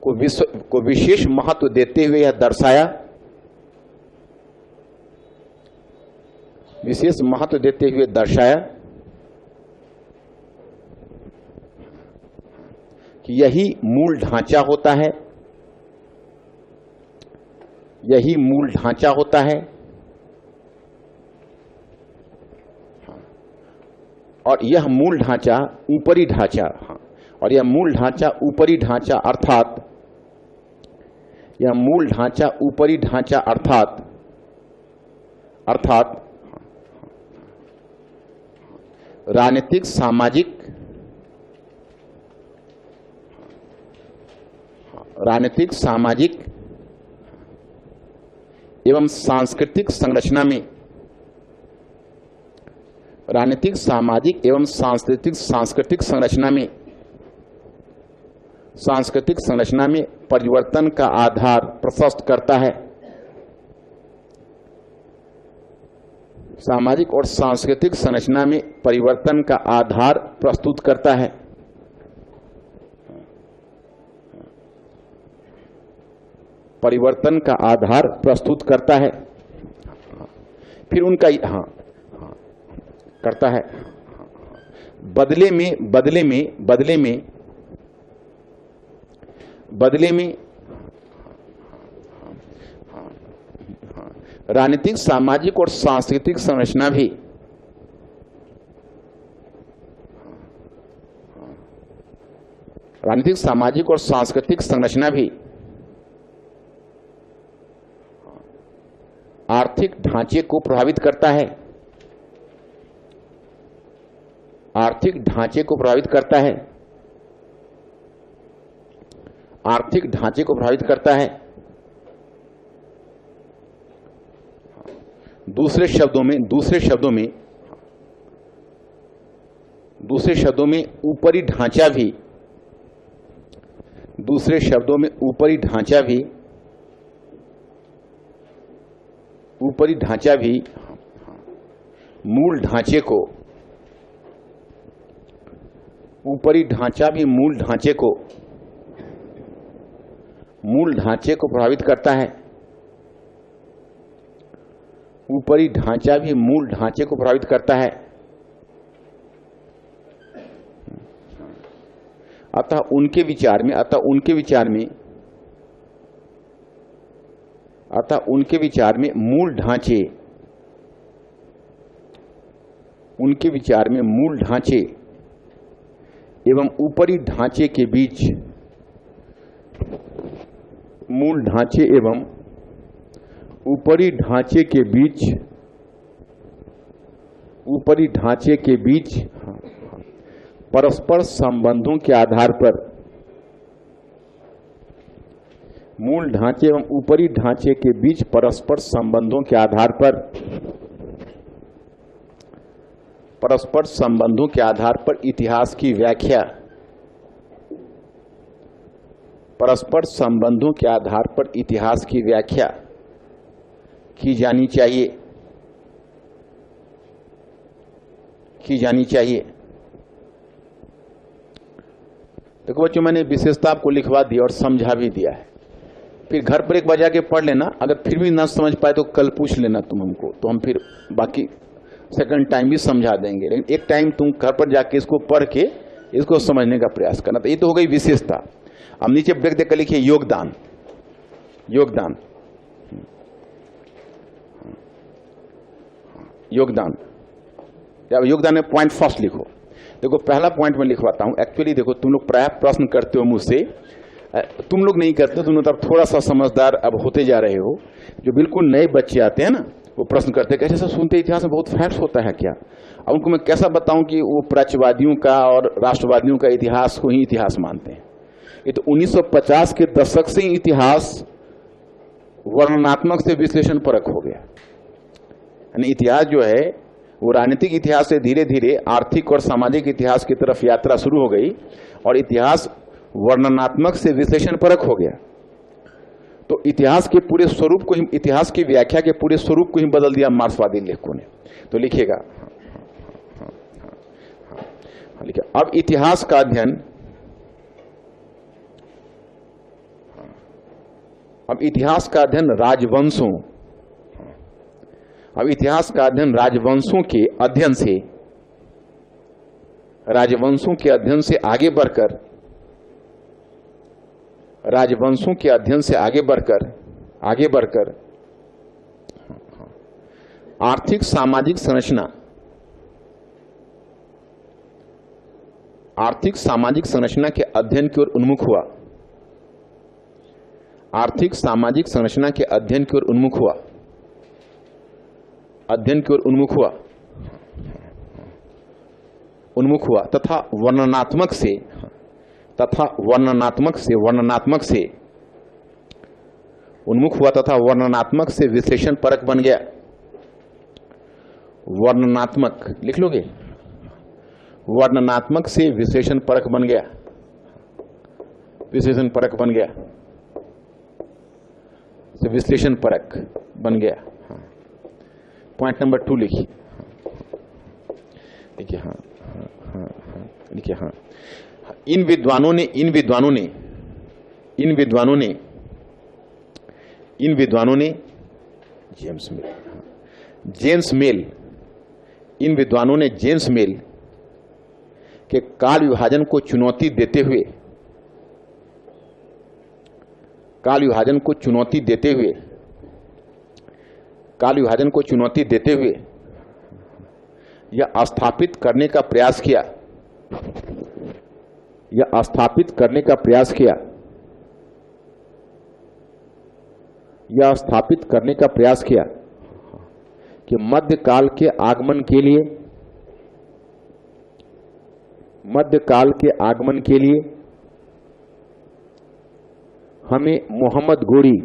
को विशेष महत्व देते हुए यह दर्शाया कि यही मूल ढांचा होता है और यह मूल ढांचा ऊपरी ढांचा अर्थात राजनीतिक सामाजिक एवं सांस्कृतिक संरचना में परिवर्तन का आधार प्रशस्त करता है। सामाजिक और सांस्कृतिक संरचना में परिवर्तन का आधार प्रस्तुत करता है। फिर उनका करता है। बदले में राजनीतिक, सामाजिक और सांस्कृतिक संरचना भी आर्थिक ढांचे को प्रभावित करता है। दूसरे शब्दों में ऊपरी ढांचा भी मूल ढांचे को प्रभावित करता है। अतः उनके विचार में मूल ढांचे एवं ऊपरी ढांचे के बीच परस्पर संबंधों के आधार पर मूल ढांचे एवं ऊपरी ढांचे के बीच परस्पर संबंधों के आधार पर इतिहास की व्याख्या की जानी चाहिए। देखो बच्चों, मैंने विशेषता आपको लिखवा दी और समझा भी दिया है। फिर घर पर एक बार जाके पढ़ लेना। अगर फिर भी ना समझ पाए तो कल पूछ लेना तुम हमको, तो हम फिर बाकी सेकंड टाइम भी समझा देंगे। लेकिन एक टाइम तुम घर पर जाके इसको पढ़ के इसको समझने का प्रयास करना। तो ये तो हो गई विशेषता। अब नीचे ब्रेक देकर लिखिए योगदान। जब योगदान में पॉइंट फर्स्ट लिखो। देखो पहला पॉइंट मैं लिखवाता हूं। एक्चुअली देखो तुम लोग प्राय प्रश्न करते हो मुझसे, तुम लोग नहीं करते, तुम लोग तब थोड़ा सा समझदार अब होते जा रहे हो। जो बिल्कुल नए बच्चे आते हैं ना, वो प्रश्न करते हैं कैसे सर सुनते इतिहास में बहुत फैक्ट्स होता है क्या। अब उनको मैं कैसा बताऊं कि वो प्राच्यवादियों का और राष्ट्रवादियों का इतिहास को ही इतिहास मानते हैं। ये तो 1950 के दशक से ही इतिहास वर्णनात्मक से विश्लेषण परक हो गया। यानी इतिहास जो है वो राजनीतिक इतिहास से धीरे धीरे आर्थिक और सामाजिक इतिहास की तरफ यात्रा शुरू हो गई और इतिहास वर्णनात्मक से विश्लेषण परक हो गया। तो इतिहास के पूरे स्वरूप को ही, इतिहास की व्याख्या के पूरे स्वरूप को ही बदल दिया मार्क्सवादी लेखकों ने। तो लिखिएगा, लिखिए, अब इतिहास का अध्ययन, अब इतिहास का अध्ययन राजवंशों, अब इतिहास का अध्ययन राजवंशों के अध्ययन से, राजवंशों के अध्ययन से आगे बढ़कर, राजवंशों के अध्ययन से आगे बढ़कर आर्थिक सामाजिक संरचना, आर्थिक सामाजिक संरचना के अध्ययन की ओर उन्मुख हुआ, आर्थिक सामाजिक संरचना के अध्ययन की ओर उन्मुख हुआ, अध्ययन की ओर उन्मुख हुआ, उन्मुख हुआ तथा वर्णनात्मक से, तथा वर्णनात्मक से, वर्णनात्मक से उन्मुख हुआ तथा वर्णनात्मक से विश्लेषण परक बन गया। वर्णनात्मक लिख लोगे, वर्णनात्मक से विश्लेषण परक बन गया, विश्लेषण परक बन गया, से विश्लेषण परक बन गया। पॉइंट नंबर 2 लिखिए, देखिए, हाँ हाँ हाँ लिखिए, हाँ, इन विद्वानों ने जेम्स मेल, इन विद्वानों ने जेम्स मेल के काल विभाजन को चुनौती देते हुए, काल विभाजन को चुनौती देते हुए, काल विभाजन को चुनौती देते हुए यह स्थापित करने का प्रयास किया, यह स्थापित करने का प्रयास किया, यह स्थापित करने का प्रयास किया कि मध्यकाल के आगमन के लिए, मध्यकाल के आगमन के लिए हमें मोहम्मद गोरी,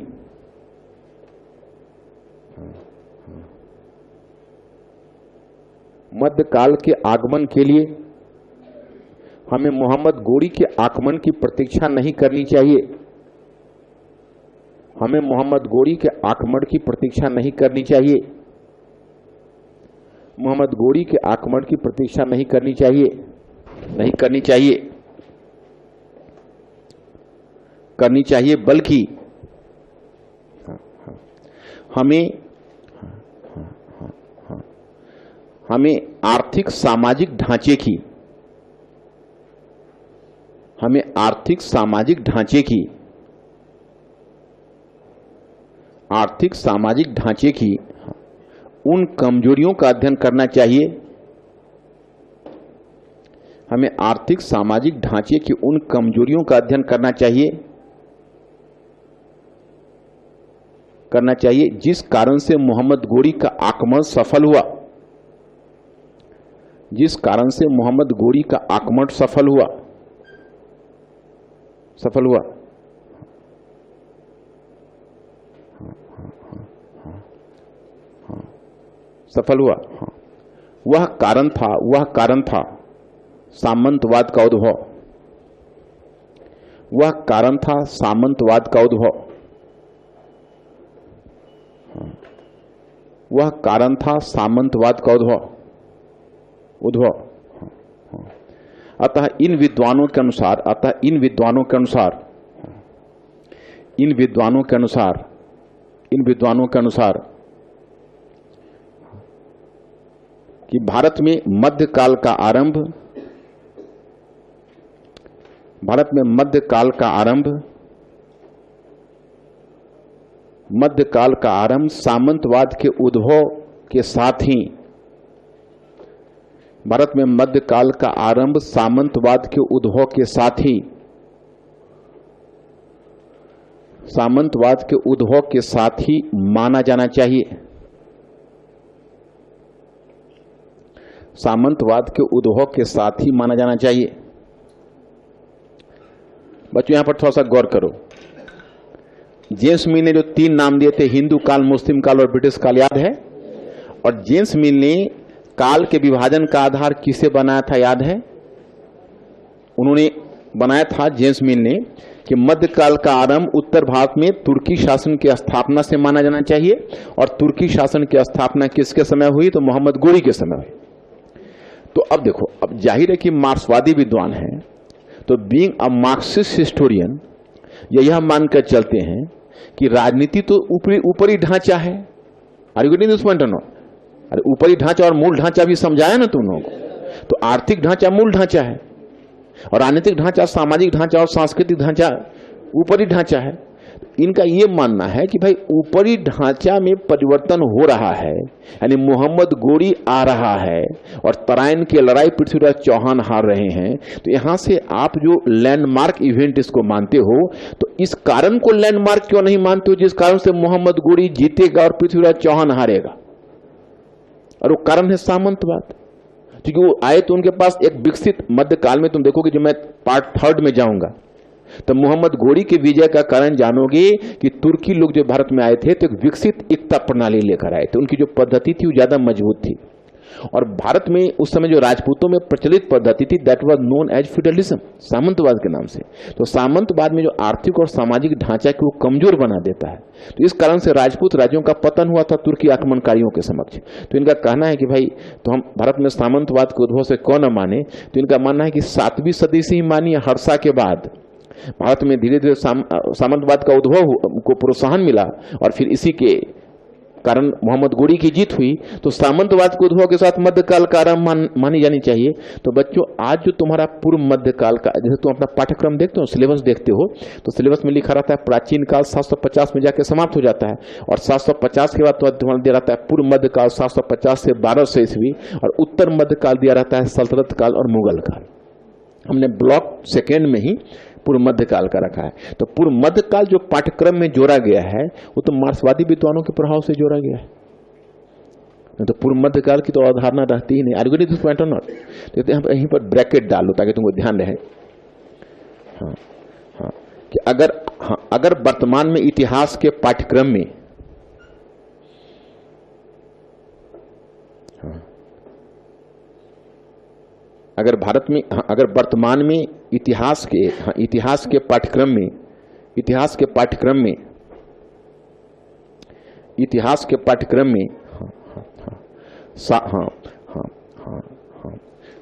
मध्यकाल के आगमन के लिए हमें मोहम्मद गोरी के आगमन की प्रतीक्षा नहीं करनी चाहिए, हमें मोहम्मद गोरी के आगमन की प्रतीक्षा नहीं करनी चाहिए, मोहम्मद गोरी के आगमन की प्रतीक्षा नहीं करनी चाहिए, नहीं करनी चाहिए, करनी चाहिए, बल्कि हमें आर्थिक सामाजिक ढांचे की, हमें आर्थिक सामाजिक ढांचे की, आर्थिक सामाजिक ढांचे की उन कमजोरियों का अध्ययन करना चाहिए, हमें आर्थिक सामाजिक ढांचे की उन कमजोरियों का अध्ययन करना चाहिए, करना चाहिए जिस कारण से मोहम्मद गोरी का आक्रमण सफल हुआ, जिस कारण से मोहम्मद गोरी का आक्रमण सफल हुआ, सफल हुआ, सफल हुआ। वह कारण था, वह कारण था सामंतवाद का उद्भव, वह कारण था सामंतवाद का उद्भव, वह कारण था सामंतवाद का उद्भव, उद्भव। अतः इन विद्वानों के अनुसार, अतः इन विद्वानों के अनुसार, इन विद्वानों के अनुसार, इन विद्वानों के अनुसार कि भारत में मध्यकाल का आरंभ, भारत में मध्यकाल का आरंभ, मध्यकाल का आरंभ सामंतवाद के उद्भव के साथ ही, भारत में मध्यकाल का आरंभ सामंतवाद के उद्भव के साथ ही माना जाना चाहिए। सामंतवाद के उद्भव के साथ ही माना जाना चाहिए। बच्चों यहां पर थोड़ा सा गौर करो। जेम्स मिल ने जो 3 नाम दिए थे, हिंदू काल, मुस्लिम काल और ब्रिटिश काल, याद है? और जेम्स मिल ने काल के विभाजन का आधार किसे बनाया था, याद है? उन्होंने बनाया था, जेम्स मिल ने, कि मध्यकाल का आरंभ उत्तर भारत में तुर्की शासन की स्थापना से माना जाना चाहिए। और तुर्की शासन की स्थापना किसके समय हुई? तो मोहम्मद गोरी के समय हुई। तो अब देखो, अब जाहिर है कि मार्क्सवादी विद्वान हैं, तो बीइंग अ मार्क्सिस्ट हिस्टोरियन यह मानकर चलते हैं कि राजनीति तो ऊपरी ढांचा है। अरे ऊपरी ढांचा और मूल ढांचा भी समझाया ना तुम लोगों को। तो आर्थिक ढांचा मूल ढांचा है और राजनीतिक ढांचा, सामाजिक ढांचा और सांस्कृतिक ढांचा ऊपरी ढांचा है। इनका यह मानना है कि भाई ऊपरी ढांचा में परिवर्तन हो रहा है, यानी मोहम्मद गोरी आ रहा है और तराइन की लड़ाई पृथ्वीराज चौहान हार रहे हैं। तो यहां से आप जो लैंडमार्क इवेंट इसको मानते हो, तो इस कारण को लैंडमार्क क्यों नहीं मानते हो जिस कारण से मोहम्मद गोरी जीतेगा और पृथ्वीराज चौहान हारेगा? और वो कारण है सामंतवाद। क्योंकि वो आए तो उनके पास एक विकसित मध्यकाल में, तुम देखोगे जब मैं पार्ट 3 में जाऊंगा तो मोहम्मद गोरी के विजय का कारण जानोगे कि तुर्की लोग जो भारत में आए थे तो एक विकसित एकता प्रणाली लेकर आए थे। उनकी जो पद्धति थी वो ज्यादा मजबूत थी। और भारत में उस समय जो राजपूतों में प्रचलित पद्धति थी, that was known as feudalism, सामंतवाद के नाम से। तो सामंतवाद में जो आर्थिक और सामाजिक ढांचा को कमजोर बना देता है, तो इस कारण से राजपूत राज्यों का पतन हुआ था तुर्की आक्रमणकारियों के समक्ष। तो इनका कहना है कि भाई, तो हम भारत में सामंतवाद के उद्भव से कौन न माने? तो इनका मानना है कि 7वीं सदी से ही मानिए, हर्षा के बाद भारत में धीरे धीरे सामंतवाद का उद्भव को प्रोत्साहन मिला और फिर इसी के कारण मोहम्मद गोरी की जीत हुई। तो सामंतवाद के उद्भव के साथ मध्यकाल का आरंभ मानी जानी चाहिए। तो बच्चों, आज जो तुम्हारा पूर्व मध्यकाल का, जैसे तुम अपना पाठ्यक्रम देखते हो, सिलेबस देखते हो, तो सिलेबस में लिखा रहता है प्राचीन काल 750 में जाके समाप्त हो जाता है। और 750 के बाद तुम्हारा दिया रहता है पूर्व मध्यकाल 750 से 1200 ईस्वी, और उत्तर मध्यकाल दिया रहता है सल्तनत काल और मुगल काल। हमने ब्लॉक 2 में ही पूर्व मध्यकाल का रखा है। तो पूर्व मध्यकाल जो पाठ्यक्रम में जोड़ा गया है वो तो मार्क्सवादी विद्वानों के प्रभाव से जोड़ा गया है। तो पूर्व मध्यकाल की तो अवधारणा रहती ही नहीं। आर यू दिस पॉइंट और नॉट? तो यहीं पर ब्रैकेट डाल लो ताकि तुमको ध्यान रहे। हाँ, कि अगर वर्तमान में इतिहास के पाठ्यक्रम में अगर वर्तमान में इतिहास के पाठ्यक्रम में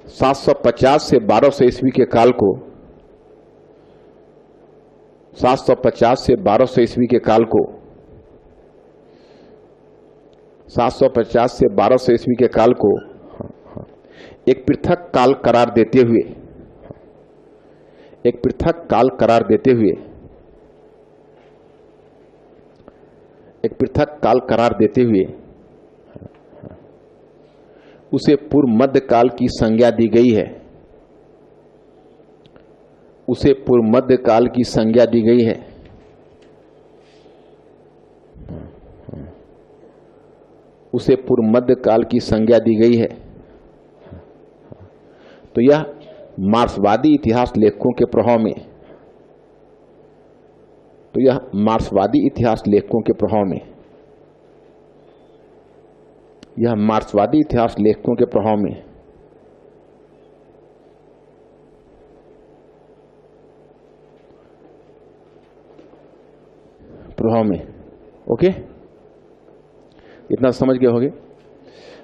750 से 1200 ईस्वी के काल को 750 से 1200 ईस्वी के काल को 750 से 1200 ईस्वी के काल को एक पृथक काल करार देते हुए उसे पूर्व मध्यकाल की संज्ञा दी गई है। उसे पूर्व मध्यकाल की संज्ञा दी गई है। उसे पूर्व मध्यकाल की संज्ञा दी गई है। तो यह मार्क्सवादी इतिहास लेखकों के प्रभाव में ओके, इतना समझ गए होगे।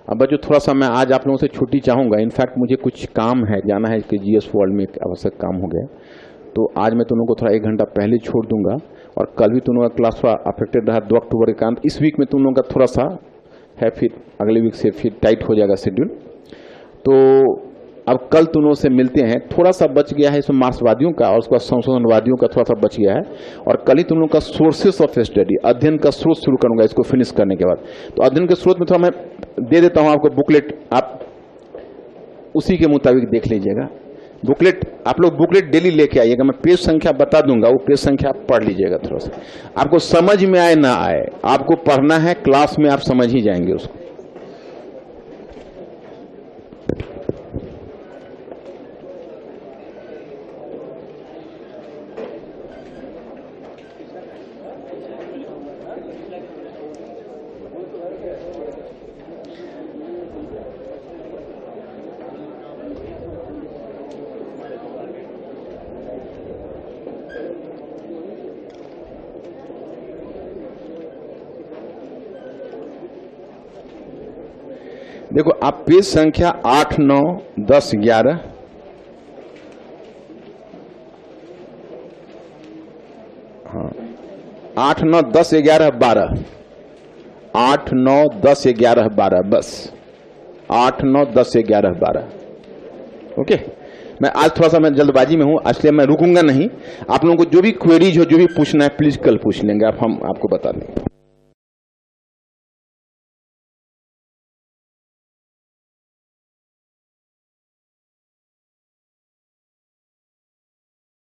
अब बच्चों, थोड़ा सा मैं आज आप लोगों से छुट्टी चाहूँगा। इनफैक्ट मुझे कुछ काम है, जाना है कि जीएस वर्ल्ड में एक आवश्यक काम हो गया। तो आज मैं तुम लोगों को थोड़ा 1 घंटा पहले छोड़ दूंगा। और कल भी तुम लोगों का क्लास थोड़ा अफेक्टेड रहा 2 अक्टूबर के कारण। इस वीक में तुम लोगों का थोड़ा सा है, फिर अगले वीक से फिर टाइट हो जाएगा शेड्यूल। तो अब कल तुम लोगों से मिलते हैं। थोड़ा सा बच गया है इसमें मार्क्सवादियों का और उसके बाद संशोधनवादियों का थोड़ा सा बच गया है। और कल ही तुम लोगों का सोर्सेस ऑफ स्टडी, अध्ययन का स्रोत शुरू करूंगा इसको फिनिश करने के बाद। तो अध्ययन के स्रोत में थोड़ा मैं दे देता हूं आपको बुकलेट। आप उसी के मुताबिक देख लीजिएगा। बुकलेट आप लोग बुकलेट डेली लेके आइएगा, मैं पेज संख्या बता दूंगा, वो पेज संख्या आप पढ़ लीजिएगा। थोड़ा सा आपको समझ में आए ना आए, आपको पढ़ना है, क्लास में आप समझ ही जाएंगे उसको। देखो आप पेज संख्या 8, 9, 10, 11 हाँ 8, 9, 10, 11, 12 8, 9, 10, 11, 12 बस 8, 9, 10, 11, 12 ओके। मैं आज थोड़ा सा मैं जल्दबाजी में हूं, इसलिए मैं रुकूंगा नहीं। आप लोगों को जो भी क्वेरीज हो, जो भी पूछना है प्लीज कल पूछ लेंगे, हम आपको बता देंगे।